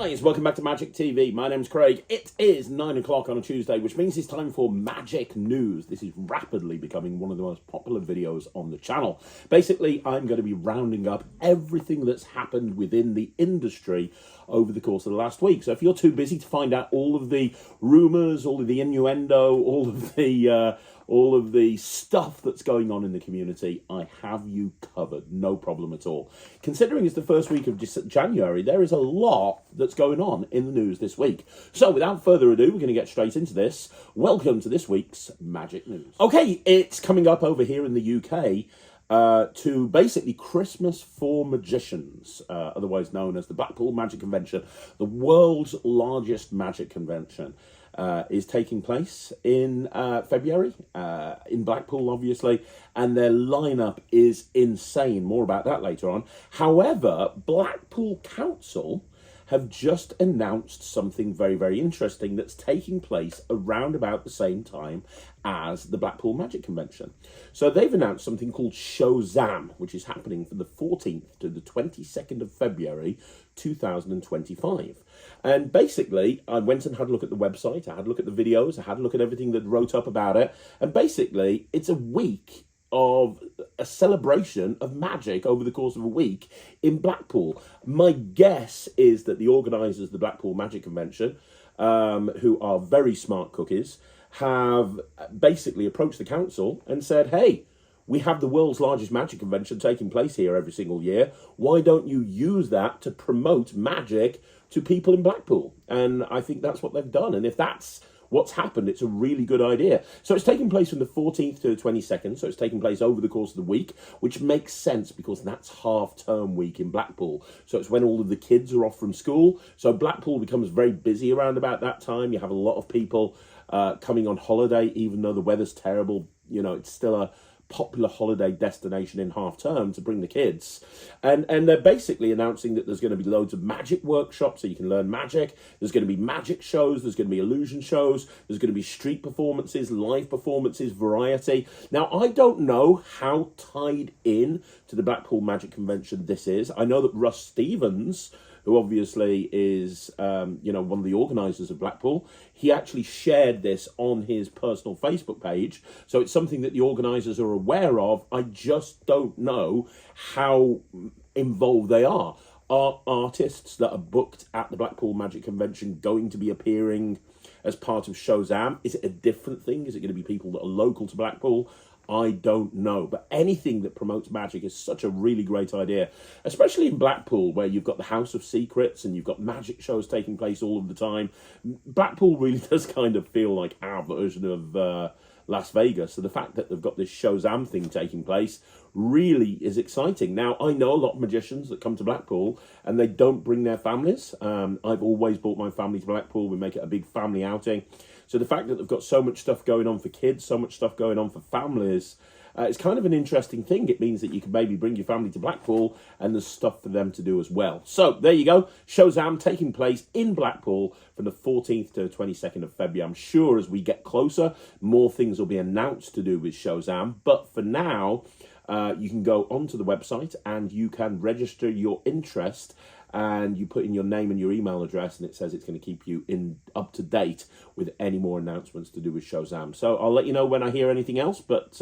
guys, welcome back to Magic TV. My name's Craig. It is 9 o'clock on a Tuesday, which means it's time for Magic News. This is rapidly becoming one of the most popular videos on the channel. Basically, I'm going to be rounding up everything that's happened within the industry over the course of the last week. So if you're too busy to find out all of the rumours, all of the innuendo, all of the stuff that's going on in the community, I have you covered. No problem at all. Considering it's the first week of January, there is a lot that's going on in the news this week. So without further ado, we're going to get straight into this. Welcome to this week's Magic News. Okay, it's coming up over here in the UK to basically Christmas for Magicians, otherwise known as the Blackpool Magic Convention, the world's largest magic convention. Is taking place in February, in Blackpool, obviously, and their lineup is insane. More about that later on. However, Blackpool Council have just announced something very, very interesting that's taking place around about the same time as the Blackpool Magic Convention. So they've announced something called Showzam, which is happening from the 14th to the 22nd of February 2025. And basically, I went and had a look at the website, I had a look at the videos, I had a look at everything that wrote up about it, and basically, it's a week of a celebration of magic over the course of a week in Blackpool. My guess is that the organisers of the Blackpool Magic Convention, who are very smart cookies, have basically approached the council and said, hey, we have the world's largest magic convention taking place here every single year. Why don't you use that to promote magic to people in Blackpool? And I think that's what they've done. And if that's what's happened, it's a really good idea. So it's taking place from the 14th to the 22nd. So it's taking place over the course of the week, which makes sense because that's half-term week in Blackpool. So it's when all of the kids are off from school. So Blackpool becomes very busy around about that time. You have a lot of people coming on holiday, even though the weather's terrible. You know, it's still a popular holiday destination in half term to bring the kids, and they're basically announcing that there's going to be loads of magic workshops so you can learn magic. There's going to be magic shows, there's going to be illusion shows, there's going to be street performances, live performances, variety. Now, I don't know how tied in to the Blackpool Magic Convention this is. I know that Russ Stevens, who obviously is, one of the organisers of Blackpool, he actually shared this on his personal Facebook page. So it's something that the organisers are aware of. I just don't know how involved they are. Are artists that are booked at the Blackpool Magic Convention going to be appearing as part of Showzam? Is it a different thing? Is it going to be people that are local to Blackpool? I don't know, but anything that promotes magic is such a really great idea, especially in Blackpool, where you've got the House of Secrets and you've got magic shows taking place all of the time. Blackpool really does kind of feel like our version of Las Vegas, so the fact that they've got this Showzam thing taking place really is exciting. Now, I know a lot of magicians that come to Blackpool and they don't bring their families. I've always brought my family to Blackpool. We make it a big family outing. So the fact that they've got so much stuff going on for kids, so much stuff going on for families, it's kind of an interesting thing. It means that you can maybe bring your family to Blackpool and there's stuff for them to do as well. So there you go. Showzam taking place in Blackpool from the 14th to the 22nd of February. I'm sure as we get closer, more things will be announced to do with Showzam. But for now, you can go onto the website and you can register your interest, and you put in your name and your email address, and it says it's going to keep you up to date with any more announcements to do with Showzam. So I'll let you know when I hear anything else, but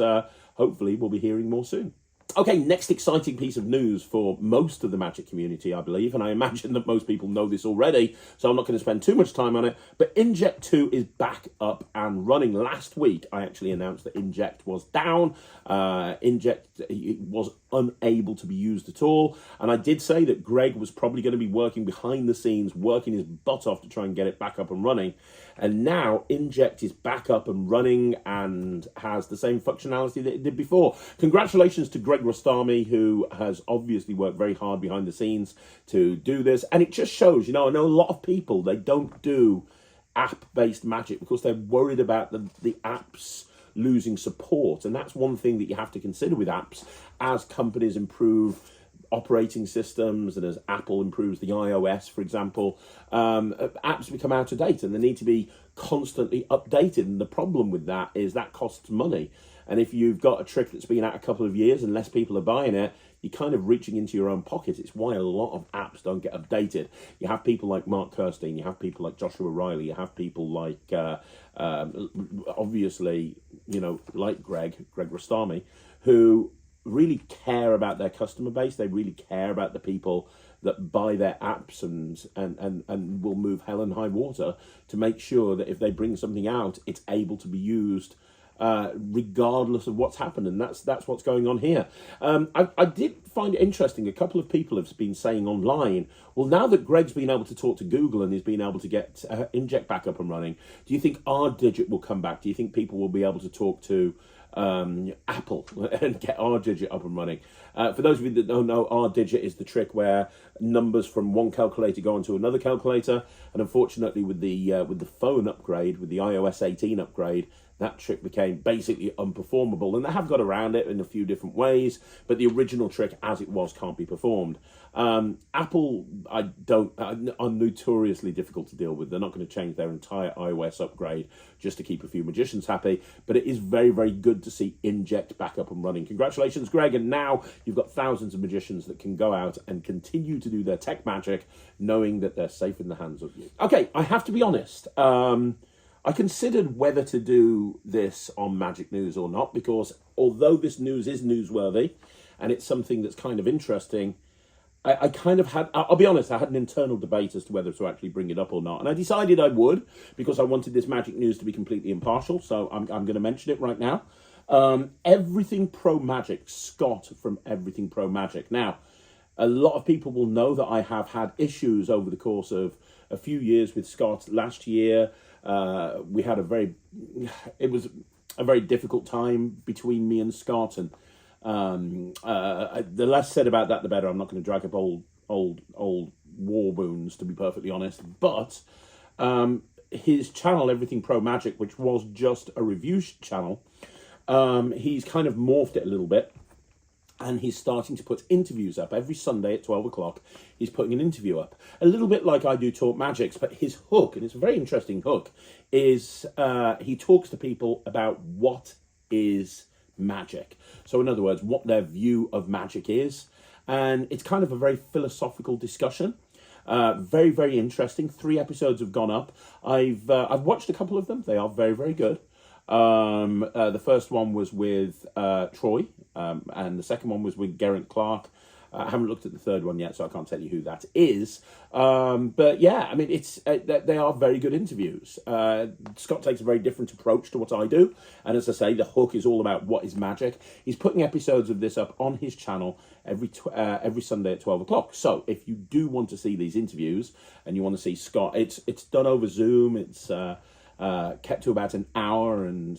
hopefully we'll be hearing more soon. Okay, next exciting piece of news for most of the magic community, I believe, and I imagine that most people know this already, so I'm not going to spend too much time on it, but Inject 2 is back up and running. Last week, I actually announced that Inject was down. Inject was unable to be used at all, and I did say that Greg was probably going to be working behind the scenes, working his butt off to try and get it back up and running, and now Inject is back up and running and has the same functionality that it did before. Congratulations to Greg Rostami, who has obviously worked very hard behind the scenes to do this, and it just shows, I know a lot of people, they don't do app-based magic because they're worried about the apps losing support, and that's one thing that you have to consider with apps as companies improve operating systems and as Apple improves the iOS, for example. Apps become out of date and they need to be constantly updated, and the problem with that is that costs money. And if you've got a trick that's been out a couple of years and less people are buying it, you're kind of reaching into your own pocket. It's why a lot of apps don't get updated. You have people like Mark Kirstein, you have people like Joshua Riley, you have people like, obviously, you know, like Greg Rostami, who really care about their customer base. They really care about the people that buy their apps and will move hell and high water to make sure that if they bring something out, it's able to be used regardless of what's happened. And that's what's going on here. I did find it interesting. A couple of people have been saying online, well, now that Greg's been able to talk to Google and he's been able to get Inject back up and running, do you think our digit will come back? Do you think people will be able to talk to Apple and get our digit up and running? For those of you that don't know, our digit is the trick where numbers from one calculator go onto another calculator, and unfortunately with the phone upgrade, with the iOS 18 upgrade, that trick became basically unperformable, and they have got around it in a few different ways, but the original trick as it was can't be performed. Apple, are notoriously difficult to deal with. They're not going to change their entire iOS upgrade just to keep a few magicians happy, but it is very, very good to see Inject back up and running. Congratulations, Greg, and now you've got thousands of magicians that can go out and continue to do their tech magic, knowing that they're safe in the hands of you. Okay, I have to be honest. I considered whether to do this on Magic News or not, because although this news is newsworthy and it's something that's kind of interesting, I kind of had, I'll be honest, I had an internal debate as to whether to actually bring it up or not. And I decided I would, because I wanted this Magic News to be completely impartial, so I'm going to mention it right now. Everything Pro Magic, Scott from Everything Pro Magic. Now, a lot of people will know that I have had issues over the course of a few years with Scott. Last year, we had it was a very difficult time between me and Scott, and the less said about that, the better. I'm not going to drag up old war wounds, to be perfectly honest. But his channel, Everything Pro Magic, which was just a review channel, he's kind of morphed it a little bit. And he's starting to put interviews up. Every Sunday at 12 o'clock, he's putting an interview up. A little bit like I do Talk Magics, but his hook, and it's a very interesting hook, is he talks to people about what is magic. So in other words, what their view of magic is. And it's kind of a very philosophical discussion. Very, very interesting. 3 episodes have gone up. I've watched a couple of them. They are very, very good. The first one was with Troy, and the second one was with Geraint Clark. I haven't looked at the third one yet, so I can't tell you who that is. But yeah, I mean, they are very good interviews. Scott takes a very different approach to what I do, and as I say, the hook is all about what is magic. He's putting episodes of this up on his channel every Sunday at 12 o'clock. So if you do want to see these interviews and you want to see Scott, it's done over Zoom. It's kept to about an hour, and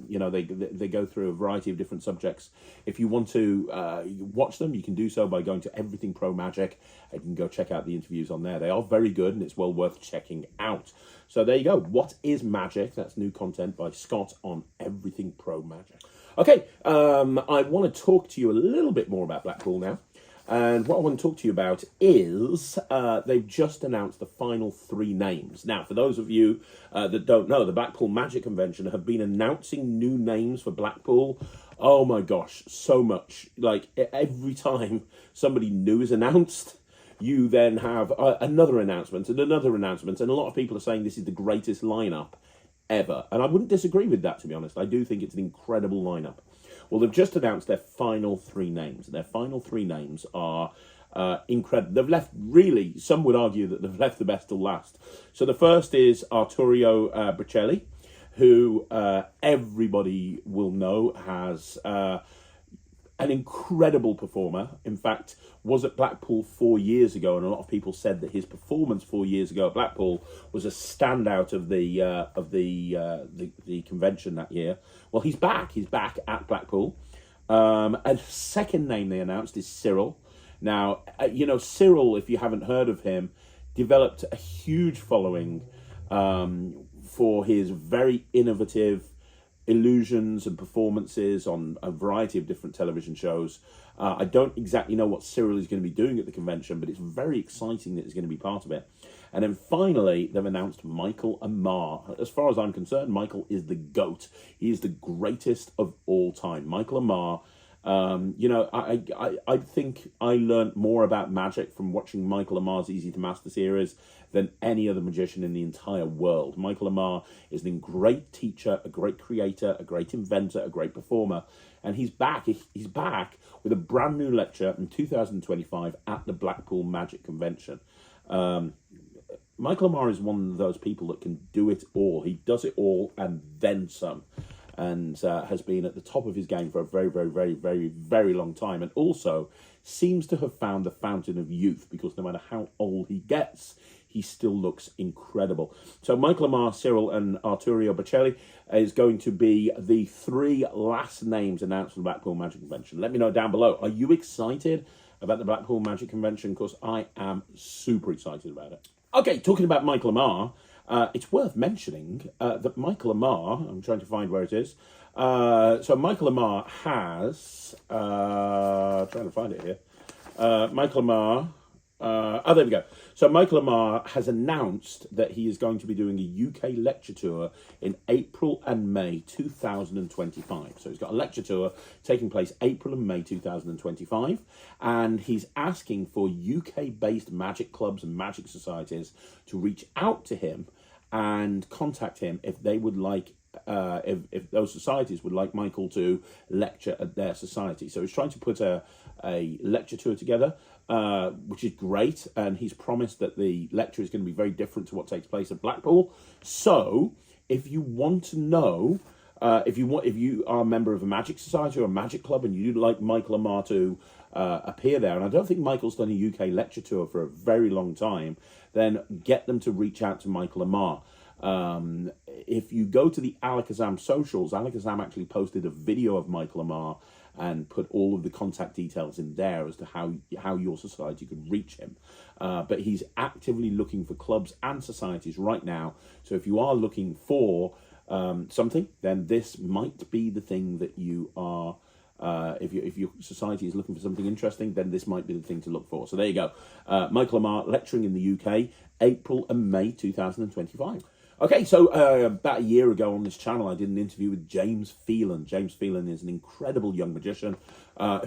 you know, they go through a variety of different subjects. If you want to watch them, you can do so by going to Everything Pro Magic. You can go check out the interviews on there. They are very good, and it's well worth checking out. So there you go. What is magic? That's new content by Scott on Everything Pro Magic. Okay, I want to talk to you a little bit more about Blackpool now. And what I want to talk to you about is they've just announced the final 3 names. Now, for those of you that don't know, the Blackpool Magic Convention have been announcing new names for Blackpool. Oh my gosh, so much. Like, every time somebody new is announced, you then have another announcement and another announcement. And a lot of people are saying this is the greatest lineup ever. And I wouldn't disagree with that, to be honest. I do think it's an incredible lineup. Well, they've just announced their final 3 names. Their final 3 names are incredible. They've left, really, some would argue that they've left the best till last. So the first is Arturo Bricelli, who everybody will know has an incredible performer. In fact, was at Blackpool 4 years ago, and a lot of people said that his performance 4 years ago at Blackpool was a standout of the convention that year. Well, he's back. He's back at Blackpool. A second name they announced is Cyril. Now, you know, Cyril, if you haven't heard of him, developed a huge following for his very innovative illusions and performances on a variety of different television shows. I don't exactly know what Cyril is going to be doing at the convention, but it's very exciting that he's going to be part of it. And then finally, they've announced Michael Ammar. As far as I'm concerned, Michael is the GOAT. He is the greatest of all time. Michael Ammar You know, I think I learned more about magic from watching Michael Ammar's Easy to Master series than any other magician in the entire world. Michael Ammar is a great teacher, a great creator, a great inventor, a great performer, and he's back. He's back with a brand new lecture in 2025 at the Blackpool Magic Convention. Michael Ammar is one of those people that can do it all. He does it all and then some, and has been at the top of his game for a very, very, very, very, very long time, and also seems to have found the fountain of youth, because no matter how old he gets, he still looks incredible. So Michael Ammar, Cyril, and Arturo Bocelli is going to be the 3 last names announced for the Blackpool Magic Convention. Let me know down below. Are you excited about the Blackpool Magic Convention? Because I am super excited about it. Okay, talking about Michael Ammar, it's worth mentioning that Michael Ammar, I'm trying to find where it is. So Michael Ammar has, trying to find it here. Michael Ammar, oh, there we go. So Michael Ammar has announced that he is going to be doing a UK lecture tour in April and May 2025. So he's got a lecture tour taking place April and May 2025. And he's asking for UK-based magic clubs and magic societies to reach out to him and contact him if they would like, if those societies would like Michael to lecture at their society. So he's trying to put a lecture tour together, which is great, and he's promised that the lecture is going to be very different to what takes place at Blackpool. So if you want to know, if you are a member of a magic society or a magic club and you'd like Michael Ammar to appear there, and I don't think Michael's done a UK lecture tour for a very long time, then get them to reach out to Michael Ammar. If you go to the Alakazam socials, Alakazam actually posted a video of Michael Ammar and put all of the contact details in there as to how your society could reach him. But he's actively looking for clubs and societies right now. So if you are looking for something, then this might be the thing that you are. If your society is looking for something interesting, then this might be the thing to look for. So there you go. Michael Ammar lecturing in the UK, April and May 2025. Okay, so about a year ago on this channel, I did an interview with James Phelan. James Phelan is an incredible young magician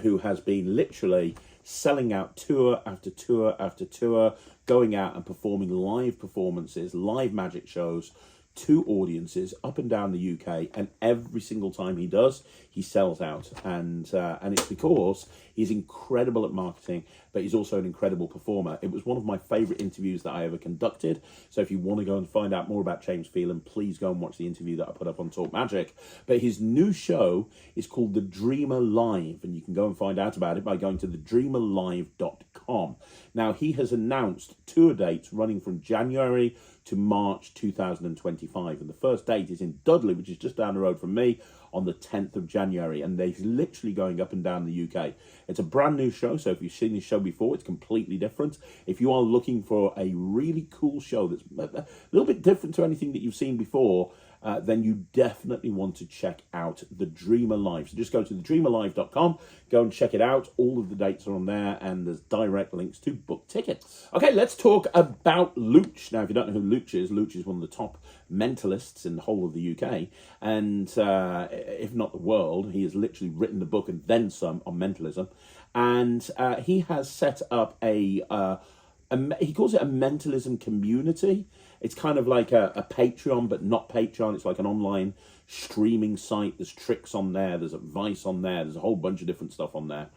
who has been literally selling out tour after tour after tour, going out and performing live performances, live magic shows to audiences up and down the UK, and every single time he does, he sells out, and it's because he's incredible at marketing, but he's also an incredible performer. It was one of my favourite interviews that I ever conducted, so if you want to go and find out more about James Phelan, please go and watch the interview that I put up on Talk Magic. But his new show is called The Dreamer Live, and you can go and find out about it by going to thedreamerlive.com. Now, he has announced tour dates running from January to March 2025, and the first date is in Dudley, which is just down the road from me, on the 10th of January, and they're literally going up and down the UK. It's a brand new show, so if you've seen this show before, it's completely different. If you are looking for a really cool show that's a little bit different to anything that you've seen before, then you definitely want to check out The Dreamer Live. So just go to thedreamerlive.com, go and check it out. All of the dates are on there, and there's direct links to book tickets. Okay, let's talk about Looch. Now, if you don't know who Looch is one of the top mentalists in the whole of the UK, and if not the world. He has literally written the book and then some on mentalism, and he has set up he calls it a mentalism community. It's kind of like a Patreon, but not Patreon. It's like an online streaming site. There's tricks on there. There's advice on there. There's a whole bunch of different stuff on there.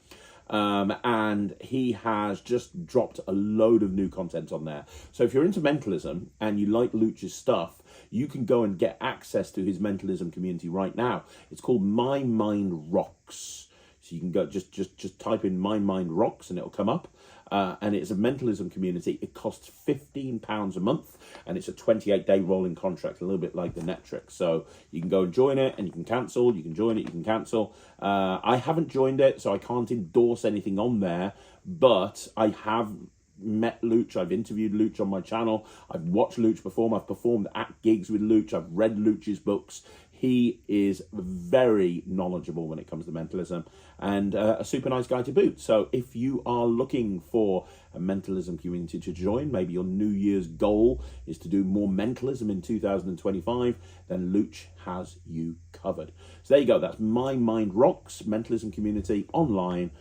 And he has just dropped a load of new content on there. So if you're into mentalism and you like Looch's stuff, you can go and get access to his mentalism community right now. It's called My Mind Rocks. So you can go just type in My Mind Rocks and it'll come up. And it's a mentalism community. It costs £15 a month, and it's a 28-day rolling contract, a little bit like the Netrix. So you can go and join it, and you can cancel. You can join it, you can cancel. I haven't joined it, so I can't endorse anything on there, but I have met Looch. I've interviewed Looch on my channel. I've watched Looch perform. I've performed at gigs with Looch. I've read Looch's books. He is very knowledgeable when it comes to mentalism, and a super nice guy to boot. So if you are looking for a mentalism community to join, maybe your New Year's goal is to do more mentalism in 2025, then Looch has you covered. So there you go. That's My Mind Rocks mentalism community online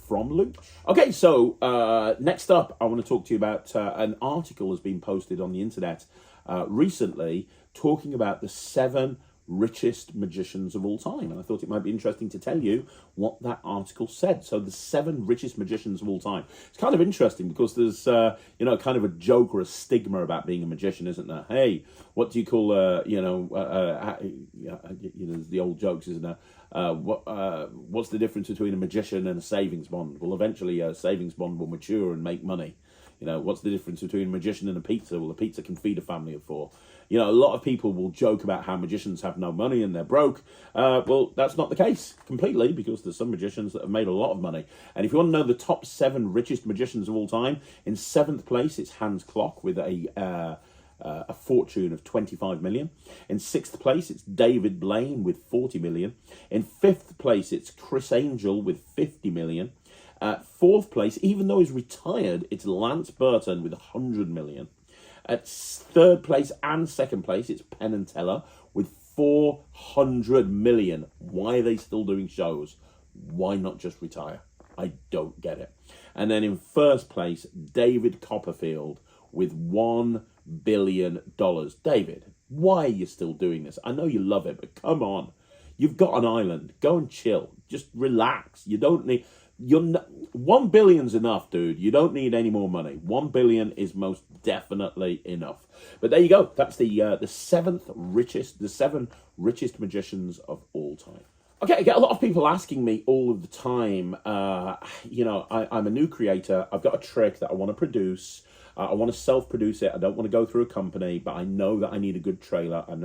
from Looch. Okay, so next up, I want to talk to you about an article that's been posted on the internet recently talking about the 7 richest magicians of all time, and I thought it might be interesting to tell you what that article said. So the 7 richest magicians of all time. It's kind of interesting because there's you know, kind of a joke or a stigma about being a magician, isn't there? Hey, what do you call you know, there's the old jokes, isn't there? What's the difference between a magician and a savings bond? Well, eventually a savings bond will mature and make money. You know, what's the difference between a magician and a pizza? Well, a pizza can feed a family of 4. You know, a lot of people will joke about how magicians have no money and they're broke. Well, that's not the case completely, because there's some magicians that have made a lot of money. And if you want to know the top 7 richest magicians of all time, in 7th place, it's Hans Klok with a fortune of 25 million. In 6th place, it's David Blaine with 40 million. In 5th place, it's Chris Angel with 50 million. 4th place, even though he's retired, it's Lance Burton with 100 million. At 3rd place and 2nd place, it's Penn and Teller with 400 million. Why are they still doing shows? Why not just retire? I don't get it. And then in 1st place, David Copperfield with $1 billion. David, why are you still doing this? I know you love it, but come on. You've got an island. Go and chill. Just relax. You don't need... $1 billion's enough, dude. You don't need any more money. 1 billion is most definitely enough. But there you go. That's the 7 richest magicians of all time. Okay, I get a lot of people asking me all of the time. You know, I'm a new creator. I've got a trick that I want to produce. I want to self-produce it. I don't want to go through a company, but I know that I need a good trailer. I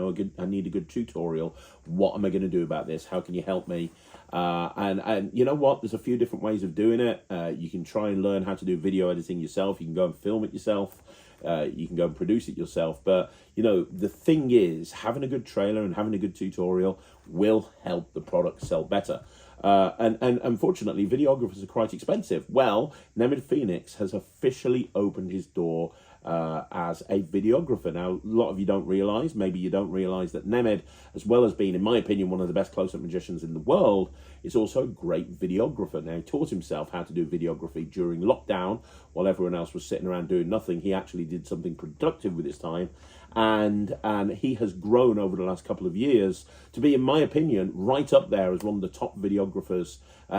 need a good tutorial. What am I going to do about this? How can you help me? And you know what? There's a few different ways of doing it. You can try and learn how to do video editing yourself. You can go and film it yourself. You can go and produce it yourself. But, you know, the thing is, having a good trailer and having a good tutorial will help the product sell better. And unfortunately, videographers are quite expensive. Well, Nemid Phoenix has officially opened his door as a videographer. Now, a lot of you don't realise, maybe you don't realise that Nemid, as well as being, in my opinion, one of the best close-up magicians in the world, is also a great videographer. Now, he taught himself how to do videography during lockdown while everyone else was sitting around doing nothing. He actually did something productive with his time, and he has grown over the last couple of years to be, in my opinion, right up there as one of the top videographers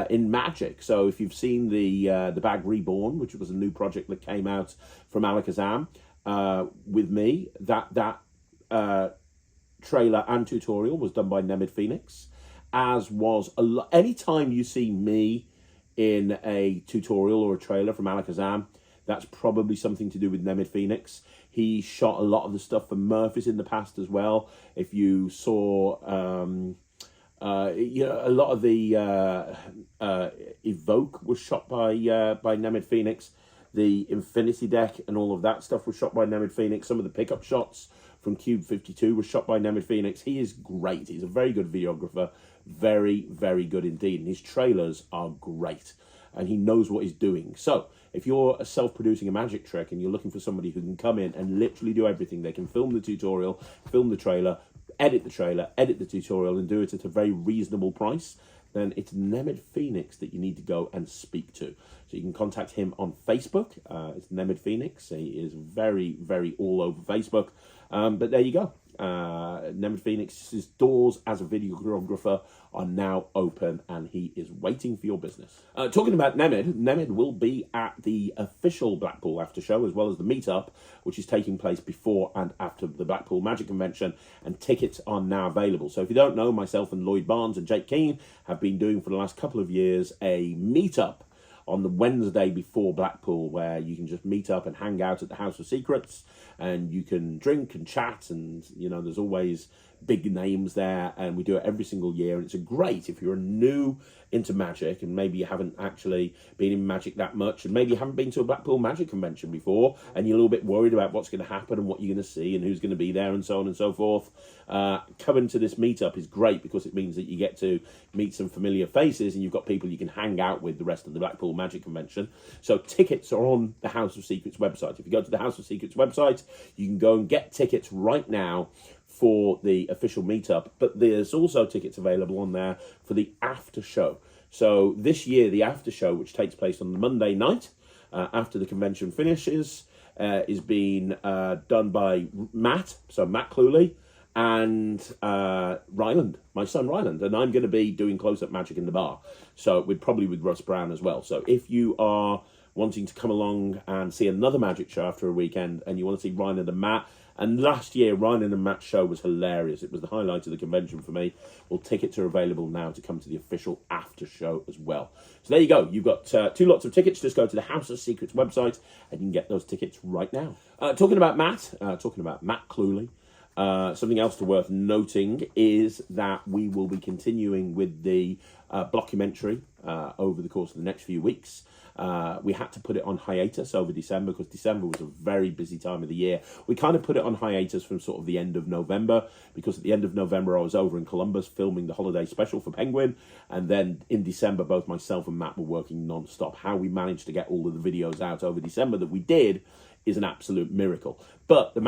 in magic. So if you've seen the Bag Reborn, which was a new project that came out from Alakazam with me, that trailer and tutorial was done by Nemid Phoenix, as was anytime you see me in a tutorial or a trailer from Alakazam, that's probably something to do with Nemid Phoenix. He shot a lot of the stuff for Murphy's in the past as well. If you saw, you know, a lot of the Evoke was shot by Nemid Phoenix. The Infinity deck and all of that stuff was shot by Nemid Phoenix. Some of the pickup shots from Cube 52 was shot by Nemid Phoenix. He is great. He's a very good videographer. Very, very good indeed. And his trailers are great. And he knows what he's doing. So if you're self-producing a magic trick and you're looking for somebody who can come in and literally do everything, they can film the tutorial, film the trailer, edit the tutorial, and do it at a very reasonable price, then it's Nemid Phoenix that you need to go and speak to. So you can contact him on Facebook. It's Nemid Phoenix. He is very, very all over Facebook. But there you go. Nemid Phoenix's doors as a videographer are now open, and he is waiting for your business. Talking about Nemid will be at the official Blackpool after show, as well as the meetup, which is taking place before and after the Blackpool Magic Convention, and tickets are now available. So if you don't know, myself and Lloyd Barnes and Jake Keane have been doing for the last couple of years a meetup on the Wednesday before Blackpool, where you can just meet up and hang out at the House of Secrets, and you can drink and chat, and there's always big names there, and we do it every single year, and it's a great if you're new into magic and maybe you haven't actually been in magic that much, and maybe you haven't been to a Blackpool magic convention before, and you're a little bit worried about what's going to happen and what you're going to see and who's going to be there and so on and so forth. Coming to this meetup is great because it means that you get to meet some familiar faces, and you've got people you can hang out with the rest of the Blackpool magic convention. So tickets are on the House of Secrets website. If you go to the House of Secrets website, you can go and get tickets right now for the official meetup, but there's also tickets available on there for the after show. So this year, the after show, which takes place on the Monday night after the convention finishes, is being done by Matt, so Matt Cluley, and Ryland, my son Ryland, and I'm going to be doing close-up magic in the bar, so probably with Russ Brown as well. So if you are wanting to come along and see another magic show after a weekend, and you want to see Ryland and Matt, and last year, Ryland and Matt's show was hilarious. It was the highlight of the convention for me. Well, tickets are available now to come to the official after show as well. So there you go. You've got 2 lots of tickets. Just go to the House of Secrets website and you can get those tickets right now. Talking about Matt Cluley, something else worth noting is that we will be continuing with the blockumentary over the course of the next few weeks. We had to put it on hiatus over December because December was a very busy time of the year. We kind of put it on hiatus from sort of the end of November because at the end of November I was over in Columbus filming the holiday special for Penguin, and then in December both myself and Matt were working non-stop. How we managed to get all of the videos out over December that we did is an absolute miracle. But the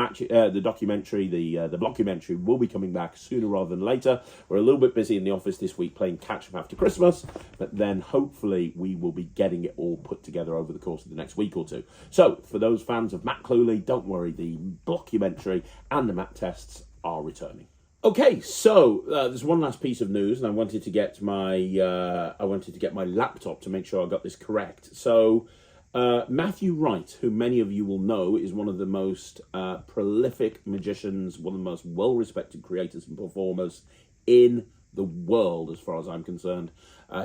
documentary, the blockumentary will be coming back sooner rather than later. We're a little bit busy in the office this week playing catch up after Christmas, but then hopefully we will be getting it all put together over the course of the next week or two. So for those fans of Matt Cluley, don't worry, the blockumentary and the Matt tests are returning. Okay, so there's one last piece of news, and I wanted to get my laptop to make sure I got this correct. So Matthew Wright, who many of you will know, is one of the most prolific magicians, one of the most well-respected creators and performers in the world, as far as I'm concerned.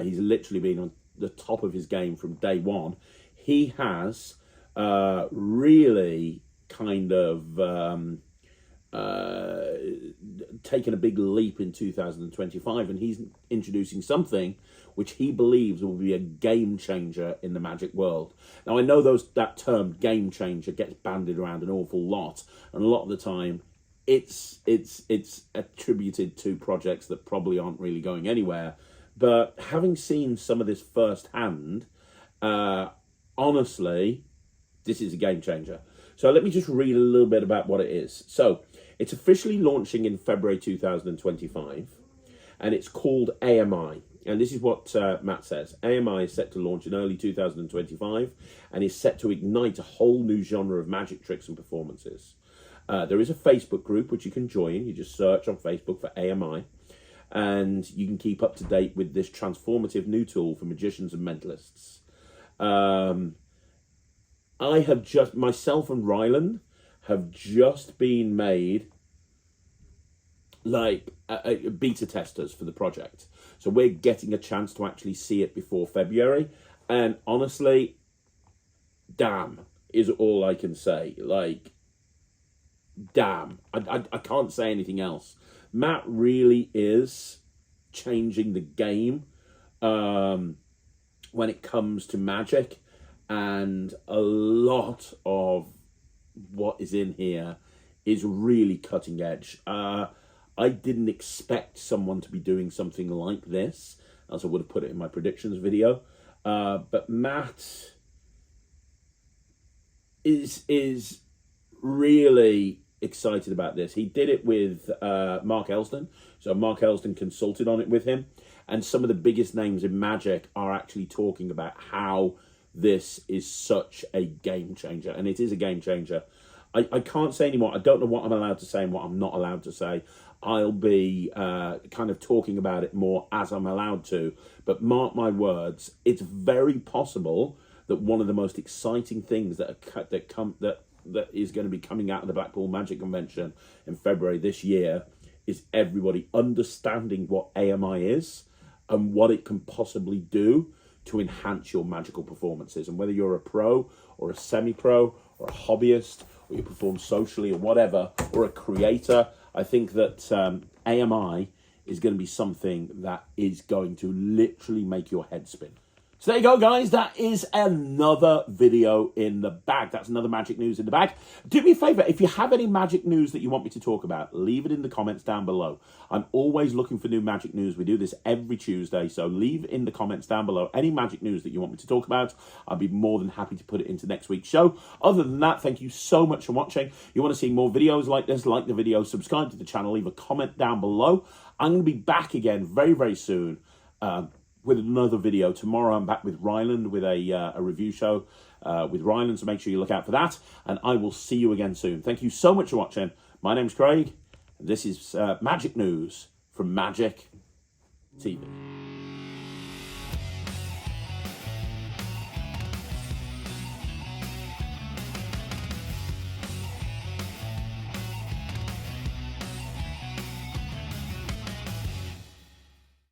He's literally been on the top of his game from day one. He has really kind of taken a big leap in 2025, and he's introducing something which he believes will be a game changer in the magic world. Now, I know that term game changer gets bandied around an awful lot, and a lot of the time it's attributed to projects that probably aren't really going anywhere. But having seen some of this firsthand, honestly, this is a game changer. So let me just read a little bit about what it is. So it's officially launching in February 2025, and it's called AMI. And this is what Matt says. AMI is set to launch in early 2025 and is set to ignite a whole new genre of magic tricks and performances. There is a Facebook group which you can join. You just search on Facebook for AMI, and you can keep up to date with this transformative new tool for magicians and mentalists. Myself and Ryland have just been made like beta testers for the project. So we're getting a chance to actually see it before February. And honestly, damn is all I can say. Like, damn. I can't say anything else. Matt really is changing the game when it comes to magic. And a lot of what is in here is really cutting edge. I didn't expect someone to be doing something like this, as I would have put it in my predictions video. But Matt is really excited about this. He did it with Mark Elston. So Mark Elston consulted on it with him. And some of the biggest names in magic are actually talking about how this is such a game changer. And it is a game changer. I can't say anymore. I don't know what I'm allowed to say and what I'm not allowed to say. I'll be kind of talking about it more as I'm allowed to. But mark my words, it's very possible that one of the most exciting things that is going to be coming out of the Blackpool Magic Convention in February this year is everybody understanding what AMI is and what it can possibly do to enhance your magical performances. And whether you're a pro or a semi-pro or a hobbyist, or you perform socially or whatever, or a creator, I think that AMI is going to be something that is going to literally make your head spin. So there you go, guys. That is another video in the bag. That's another magic news in the bag. Do me a favor, if you have any magic news that you want me to talk about, leave it in the comments down below. I'm always looking for new magic news. We do this every Tuesday, so leave in the comments down below any magic news that you want me to talk about. I'll be more than happy to put it into next week's show. Other than that, thank you so much for watching. You want to see more videos like this, like the video, subscribe to the channel, leave a comment down below. I'm going to be back again very, very soon with another video. Tomorrow I'm back with Ryland with a review show with Ryland, so make sure you look out for that, and I will see you again soon. Thank you so much for watching. My name's Craig, and this is Magic News from Magic TV.